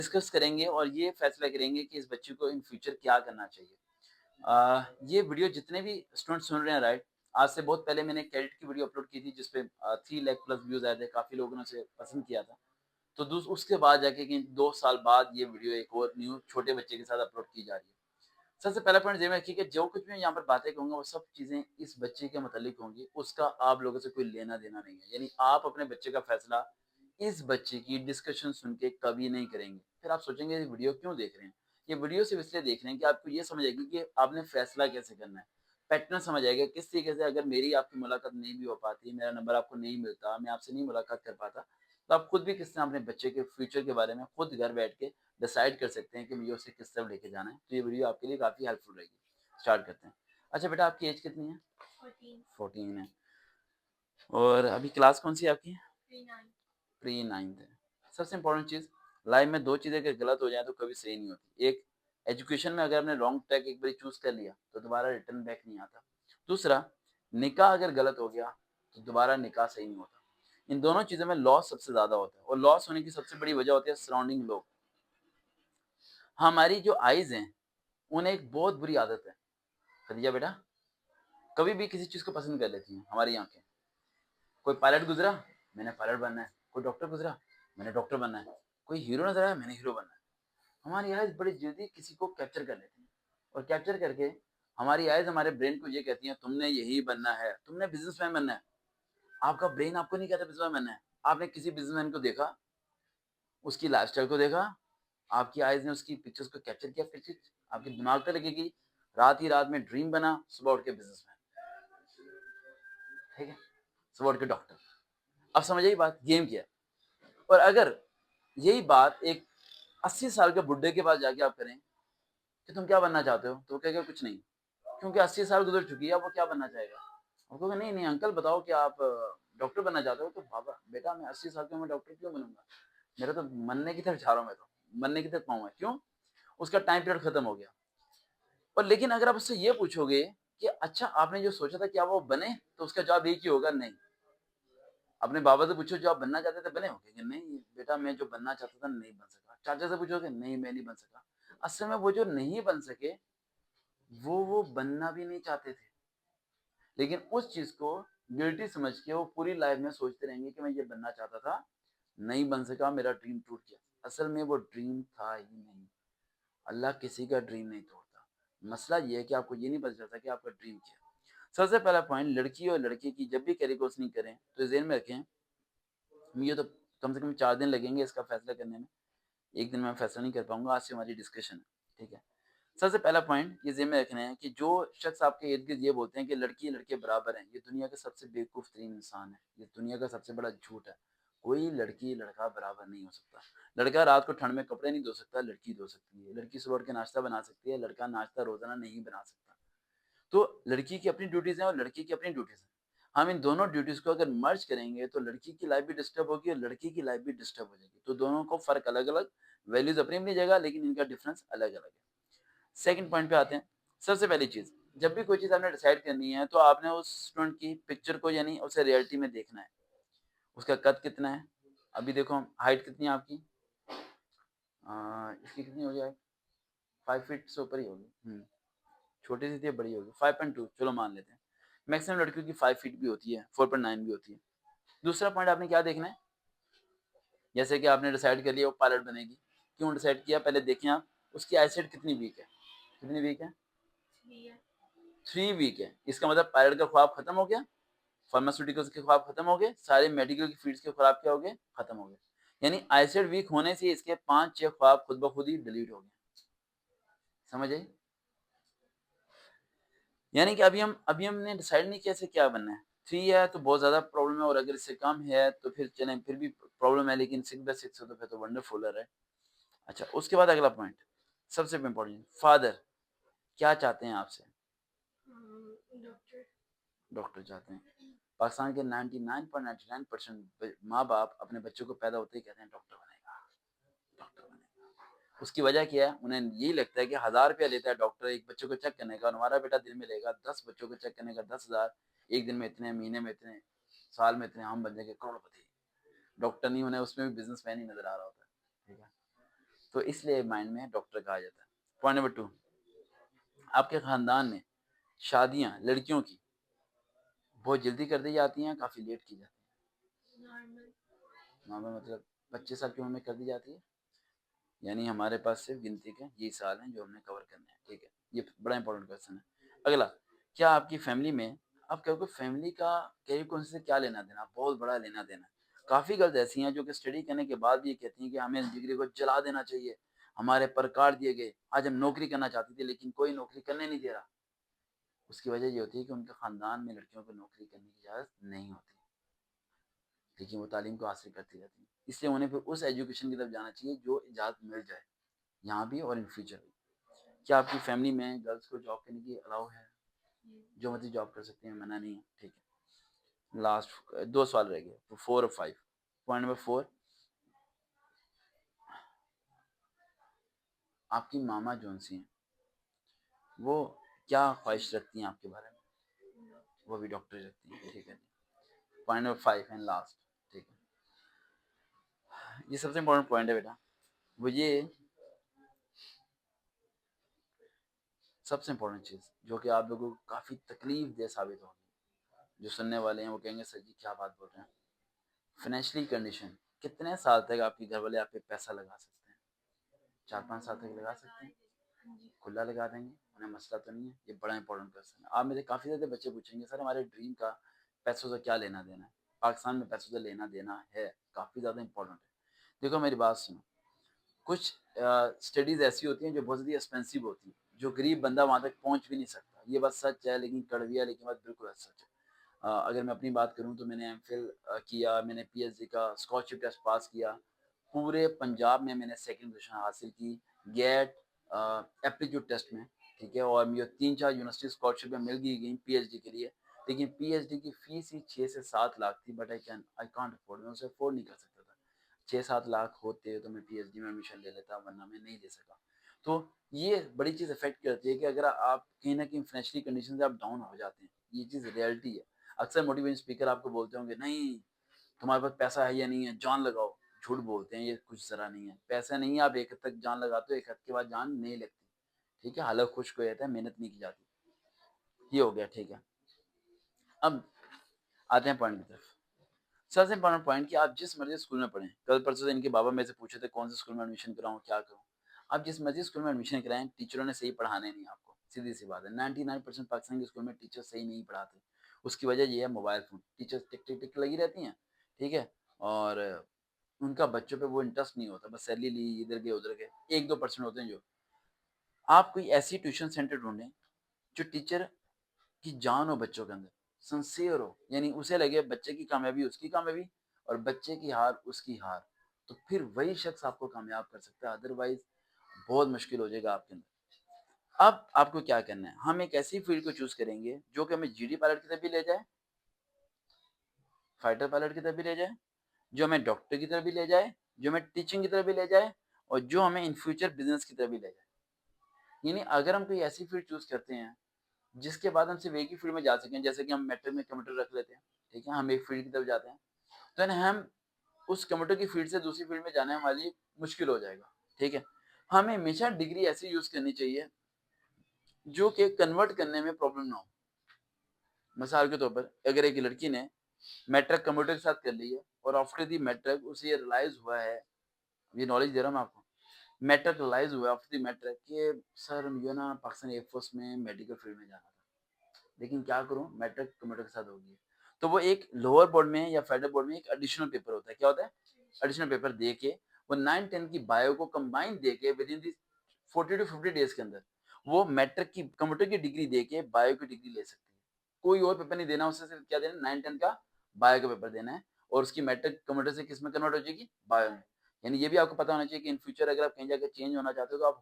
Discuss करेंगे और ये फैसला करेंगे कि इस बच्चे को इन फ्यूचर क्या करना चाहिए। ये वीडियो जितने भी स्टूडेंट सुन रहे हैं राइट, आज से बहुत पहले मैंने कैडेट की वीडियो अपलोड की थी जिसपे 3 लाख प्लस व्यूज़ आए थे, काफ़ी लोगों ने उसे पसंद किया था। तो दूस उसके बाद जाके कि 2 साल बाद ये वीडियो एक और न्यू छोटे बच्चे के साथ अपलोड की जा रही है। सबसे पहला पॉइंट ये मैं कि जो कुछ भी मैं यहाँ पर बातें कहूँगा वो सब चीज़ें इस बच्चे के मतलब होंगी, उसका आप लोगों से कोई लेना-देना नहीं है। यानी आप अपने बच्चे का फैसला इस बच्चे की डिस्कशन सुन के कभी नहीं करेंगे। फिर आप सोचेंगे ये वीडियो क्यों देख रहे हैं? ये वीडियो सिर्फ़ इसलिए देख रहे हैं कि आपको ये समझ आएगी कि आपने फैसला कैसे करना है। पैटर्न समझ आएगा किस तरीके से अगर मेरी आपकी मुलाकात नहीं भी हो पाती, मेरा नंबर आपको नहीं मिलता, मैं आपसे नहीं मुलाकात कर पाता, तो आप खुद भी किस तरह अपने बच्चे के फ्यूचर के बारे में खुद घर बैठ के डिसाइड कर सकते हैं कि मुझे उसे किस तरफ लेके जाना है। तो ये वीडियो आपके लिए काफ़ी हेल्पफुल रहेगी। स्टार्ट करते हैं। अच्छा बेटा आपकी एज कितनी है? 14 14 है। और अभी क्लास कौन-सी है आपकी? 39 प्री 9th है। सबसे इम्पोर्टेंट चीज़ लाइफ में 2 चीज़ें अगर गलत हो जाएँ तो कभी सही नहीं होती। एक एजुकेशन में अगर आपने रॉन्ग ट्रैक एक बारी चूज़ कर लिया तो दोबारा रिटर्न बैक नहीं आता। दूसरा निकाह अगर गलत हो गया तो दोबारा निकाह सही नहीं होता। इन दोनों चीज़ों में लॉस सबसे ज़्यादा होता है और लॉस होने की सबसे बड़ी वजह होती है सराउंडिंग लोग। हमारी जो आइज़ हैं, उन्हें एक बहुत बुरी आदत है। खदीजा बेटा, कभी भी किसी चीज़ को पसंद कर लेती हैं हमारी आँखें। कोई पायलट गुज़रा, मैंने पायलट बनना है। कोई डॉक्टर गुज़रा, मैंने डॉक्टर बनना है। कोई हीरो नज़र आया, मैंने हीरो बनना है। हमारी आइज़ बड़ी जल्दी किसी को कैप्चर कर लेती हैं और कैप्चर करके हमारी आइज़ हमारे ब्रेन को ये कहती हैं, तुमने यही बनना है, तुमने बिज़नेसमैन बनना है। आपका ब्रेन आपको नहीं कहता बिज़नेसमैन बनना है। आपने किसी बिज़नेसमैन को देखा, उसकी लाइफ़स्टाइल को देखा, आपकी आइज़ ने उसकी पिक्चर्स को कैप्चर किया, फिर चीज़ आपके दिमाग पे लगेगी, रात ही रात में ड्रीम बना, सुबह उठ के बिज़नेसमैन, ठीक है? सुबह उठ के डॉक्टर। अब समझ आई बात, गेम क्या है? और अगर यही बात एक 80 साल के बुड्ढे के पास जाके आप करें कि तुम क्या बनना चाहते हो? तो वो कहेगा कुछ नहीं। क्योंकि 80 साल गुज़र चुकी है, अब वो क्या बनना चाहेगा? वो कहेगा नहीं, नहीं अंकल बताओ कि आप डॉक्टर बनना चाहते हो? तो बाबा बेटा मैं 80 साल की उम्र में डॉक्टर क्यों बनूँगा? मेरा तो मरने की तरफ जा रहा हूँ मैं तो, मरने की तरफ पाऊँ मैं। क्यों? उसका टाइम पीरियड खत्म हो गया। और लेकिन अगर आप उससे ये पूछोगे कि अच्छा आपने जो सोचा था क्या वो बने? तो उसका जवाब एक ही होगा नहीं। अपने बाबा से पूछो जो आप बनना चाहते थे बने हो? कहेंगे नहीं बेटा मैं जो बनना चाहता था नहीं बन सका। चाचा से पूछोगे नहीं मैं नहीं बन सका। असल में वो जो नहीं बन सके वो बनना भी नहीं चाहते थे। लेकिन उस चीज़ को गिल्टी समझ के वो पूरी लाइफ में सोचते रहेंगे कि मैं ये बनना चाहता था, नहीं बन सका, मेरा ड्रीम टूट गया। असल में वो ड्रीम था ही नहीं। अल्लाह किसी का ड्रीम नहीं तोड़ता। मसला ये है कि आपको ये नहीं पता चलता कि आपका ड्रीम क्या है। सबसे पहला पॉइंट लड़की और लड़के की जब भी करियर काउंसलिंग करें तो ज़हन में रखें, मुझे तो कम से कम 4 दिन लगेंगे इसका फैसला करने में। 1 दिन में फैसला नहीं कर पाऊँगा, आज से हमारी डिस्कशन है, ठीक है? सबसे पहला पॉइंट ये ज़हन में रखना है कि जो शख्स आपके इर्द-गिर्द ये बोलते हैं कि लड़की-लड़के बराबर हैं, ये दुनिया के सबसे बेवकूफ़ तरीन इंसान है। ये दुनिया का सबसे बड़ा झूठ है। कोई लड़की-लड़का बराबर नहीं हो सकता। लड़का रात को ठंड में कपड़े नहीं धो सकता, लड़की धो सकती है। लड़की सुबह उठ के नाश्ता बना सकती है, लड़का नाश्ता रोज़ाना नहीं बना सकता। तो लड़की की अपनी ड्यूटीज़ हैं और लड़के की अपनी ड्यूटीज़ हैं। हम इन दोनों ड्यूटीज़ को अगर मर्ज करेंगे तो लड़की की लाइफ़ भी डिस्टर्ब होगी और लड़के की लाइफ़ भी डिस्टर्ब हो जाएगी। तो दोनों को फ़र्क अलग-अलग, वैल्यूज़ अपनी-अपनी जगह लेकिन इनका डिफ़रेंस अलग-अलग है। सेकंड पॉइंट पे आते हैं। सबसे पहली चीज़, जब भी कोई चीज़ आपने डिसाइड करनी है तो आपने उस स्टूडेंट की पिक्चर को यानी उसे रियलिटी में देखना है। उसका कद कितना है? अभी देखो हाइट कितनी है आपकी? इसकी कितनी हो जाए? 5 फीट से ऊपर ही होगी। छोटी सी थी या बड़ी होगी? 5.2 चलो मान लेते हैं। मैक्सिमम लड़कियों की 5 फीट भी होती है, 4.9 भी होती है। दूसरा पॉइंट आपने क्या देखना है? जैसे कि आपने डिसाइड कर लिया वो पायलट बनेगी। क्यों डिसाइड किया? पहले देखें आप उसकी आईसाइट कितनी वीक है? कितनी वीक है? 3 है। 3 वीक है। इसका मतलब पायलट का ख्वाब खत्म हो गया? फार्मास्यूटिकल्स के ख्वाब खत्म हो गए, सारे मेडिकल की फील्ड्स के ख्वाब क्या हो गए? खत्म हो गए। यानी आईसाइट वीक होने से इसके 5-6 ख्वाब खुद ब खुद ही डिलीट हो गए। समझ आई? यानी कि अभी हमने डिसाइड नहीं किया इसे क्या बनना है। 3 है तो बहुत ज़्यादा प्रॉब्लम है और अगर इससे कम है तो फिर चलें फिर भी प्रॉब्लम है लेकिन 6/6 है तो फिर तो वंडरफुल है, राइट? अच्छा उसके बाद अगला पॉइंट, सबसे इम्पोर्टेंट फादर क्या चाहते हैं आपसे? डॉक्टर। डॉक्टर चाहते हैं। पाकिस्तान के 99.99% माँ-बाप अपने बच्चों को पैदा होते ही कहते हैं डॉक्टर बनेगा, डॉक्टर बनेगा। उसकी वजह क्या है? उन्हें यही लगता है कि ₹1000 लेता है डॉक्टर एक बच्चे को चेक करने का और हमारा बेटा दिन में लेगा 10 बच्चों को चेक करने का 10,000, 1 दिन में इतने, महीने में इतने, साल में इतने, हम बन जाएंगे करोड़पति। डॉक्टर नहीं उन्हें उसमें भी बिज़नेसमैन ही नज़र आ रहा होता है, ठीक है? तो इसलिए माइंड में डॉक्टर कहा जाता है। पॉइंट नंबर 2, आपके खानदान में शादियां लड़कियों की बहुत जल्दी कर दी जाती हैं, काफी लेट की जाती नॉर्मल। है। नॉर्मल मतलब 25 साल की उम्र में कर दी जाती है। यानी हमारे पास सिर्फ गिनती के ये साल हैं जो हमने कवर करने हैं, ठीक है। ये बड़ा इंपॉर्टेंट क्वेश्चन है। अगला, क्या आपकी फैमिली में, आप कहोगे फैमिली का कैरियर कौन से क्या लेना देना, बहुत बड़ा लेना देना। काफी गर्ल्स ऐसी हैं जो कि स्टडी करने के बाद भी ये कहती हैं कि हमें डिग्री को जला देना चाहिए, हमारे पर काट दिए गए, आज हम नौकरी करना चाहती थी लेकिन कोई नौकरी करने नहीं दे रहा। उसकी वजह ये होती है कि उनके खानदान में लड़कियों को नौकरी करने की इजाजत नहीं होती, लेकिन वो तालीम को हासिल करती रहती है। इसलिए उन्हें फिर उस एजुकेशन की तरफ जाना चाहिए जो इजाजत मिल जाए, यहाँ भी और इन फ्यूचर भी। क्या आपकी फैमिली में गर्ल्स को जॉब करने की अलाउ है? जो मर्जी जॉब कर सकती हैं, मना नहीं है, ठीक है। लास्ट 2 सवाल रह गए, तो 4 और 5। पॉइंट नंबर 4, आपकी मामा जौन सी हैं वो क्या ख्वाहिश रखती हैं आपके बारे में? वो भी डॉक्टर रखती हैं, ठीक है। पॉइंट नंबर 5 एंड लास्ट, ठीक है। ये सबसे इम्पोर्टेंट पॉइंट है बेटा, वो ये सबसे इम्पोर्टेंट चीज़ जो कि आप लोगों को काफ़ी तकलीफ दे साबित होगी। जो सुनने वाले हैं वो कहेंगे सर जी क्या बात बोल रहे हैं। फाइनेंशियली कंडीशन, कितने साल तक आपके घर वाले आप पे पैसा लगा सकते हैं? 4-5 साल तक लगा सकते हैं, हाँ जी। खुला लगा देंगे, उन्हें मसला तो नहीं है। ये बड़ा इंपॉर्टेंट क्वेश्चन है। आप मेरे काफ़ी ज़्यादा बच्चे पूछेंगे सर हमारे ड्रीम का पैसों से क्या लेना देना है। पाकिस्तान में पैसों से लेना देना है, काफ़ी ज़्यादा इंपॉर्टेंट है। देखो मेरी बात सुनो, कुछ स्टडीज़ ऐसी होती हैं जो बहुत ज़्यादा एक्सपेंसिव होती हैं, जो गरीब बंदा वहाँ तक पहुँच भी नहीं सकता। ये बात सच है, लेकिन कड़वी है, लेकिन बात बिल्कुल सच है। अगर मैं अपनी बात करूँ तो मैंने एमफिल किया, मैंने पीएचडी का स्कॉलरशिप टेस्ट पास किया। पूरे पंजाब में मैंने सेकंड पोजीशन हासिल की गेट एप्टीट्यूड टेस्ट में, ठीक है। और मुझे 3-4 यूनिवर्सिटी स्कॉलरशिप में मिल गई पीएचडी के लिए। लेकिन पीएचडी की फीस ही 6 से 7 लाख थी, बट आई कांट अफोर्ड, मैं उसे अफोर्ड नहीं कर सकता था। 6-7 लाख होते तो मैं पीएचडी में एडमिशन ले लेता, वरना मैं नहीं ले सका। तो ये बड़ी चीज़ अफेक्ट करती है कि अगर आप कहीं ना कहीं फाइनेंशियली कंडीशन से आप डाउन हो जाते हैं, ये चीज़ रियलिटी है। अक्सर मोटिवेशन स्पीकर आपको बोलते होंगे नहीं तुम्हारे पास पैसा है या नहीं है, जान लगाओ। झूठ बोलते हैं, ये कुछ ज़रा नहीं है। पैसा नहीं है, आप एक हद तक जान लगाते हो, एक हद के बाद जान नहीं लगती, ठीक है। हालत खुश्क हो जाता है, मेहनत नहीं की जाती। ये हो गया, ठीक है। अब आते हैं पॉइंट की तरफ। सबसे इम्पोर्टेंट पॉइंट कि आप जिस मर्जी स्कूल में पढ़ें। कल परसों से इनके बाबा मेरे से पूछे थे कौन से स्कूल में एडमिशन कराऊं, क्या करूं। आप जिस मर्जी स्कूल में एडमिशन कराएं, टीचरों ने सही पढ़ाने नहीं आपको, सीधी सी बात है। 99% पाकिस्तान के स्कूल में टीचर सही नहीं पढ़ाते। उसकी वजह ये है मोबाइल फ़ोन। टीचर्स टिक टिक टिक लगी रहती हैं, ठीक है। और उनका बच्चों पे वो इंटरेस्ट नहीं होता, बस सैलरी ली, इधर गए उधर गए। 1-2% होते हैं जो। आप कोई ऐसी ट्यूशन सेंटर ढूंढें जो टीचर की जान हो बच्चों के अंदर, सिंसियर हो, यानी उसे लगे बच्चे की कामयाबी उसकी कामयाबी और बच्चे की हार उसकी हार। तो फिर वही शख्स आपको कामयाब कर सकता है, अदरवाइज बहुत मुश्किल हो जाएगा आपके अंदर। अब आपको क्या करना है, हम एक ऐसी फील्ड को चूज करेंगे जो कि हमें जीडी पायलट की तरफ भी ले जाए, फाइटर पायलट की तरफ भी ले जाए, जो हमें डॉक्टर की तरफ भी ले जाए, जो हमें टीचिंग की तरफ भी ले जाए, और जो हमें इन फ्यूचर बिजनेस की तरफ भी ले जाए। यानी अगर हम कोई ऐसी फील्ड चूज करते हैं जिसके बाद हम सिर्फ एक ही फील्ड में जा सकें, जैसे कि हम मैट्रिक में कंप्यूटर रख लेते हैं, ठीक है, हम एक फील्ड की तरफ जाते हैं, तो यानी हम उस कंप्यूटर की फील्ड से दूसरी फील्ड में जाने हमारे लिए मुश्किल हो जाएगा, ठीक है। हमें हमेशा डिग्री ऐसी यूज करनी चाहिए जो कि कन्वर्ट करने में प्रॉब्लम ना हो। मिसाल के तौर पर अगर एक लड़की ने मैट्रिक कंप्यूटर के साथ कर ली है और आफ्टर दी मैट्रिक उसे ये रियलाइज हुआ है, ये नॉलेज दे रहा हूँ मैं आपको, मैट्रिक रियलाइज हुआ आफ्टर दी मैट्रिक कि सर मुझे ना पाकिस्तान एयरफोर्स में मेडिकल फील्ड में जाना था, लेकिन क्या करूं मैट्रिक कंप्यूटर के साथ होगी। तो वो एक लोअर बोर्ड में या फेडरल बोर्ड में एक एडिशनल पेपर होता है, क्या होता है, एडिशनल पेपर दे के वो 9-10 की बायो को कंबाइन दे के with in the 40 to 50 days के अंदर वो मैट्रिक की कंप्यूटर की डिग्री दे के बायो की डिग्री ले सकती है। कोई और पेपर नहीं देना उसे, सिर्फ क्या देना, 9-10 का बायो का पेपर देना है, और उसकी मैट्रिक कंप्यूटर से किस में कन्वर्ट हो जाएगी, बायो में। यानी ये भी आपको पता होना चाहिए कि इन फ्यूचर अगर आप कहीं जाकर चेंज होना चाहते हो तो आप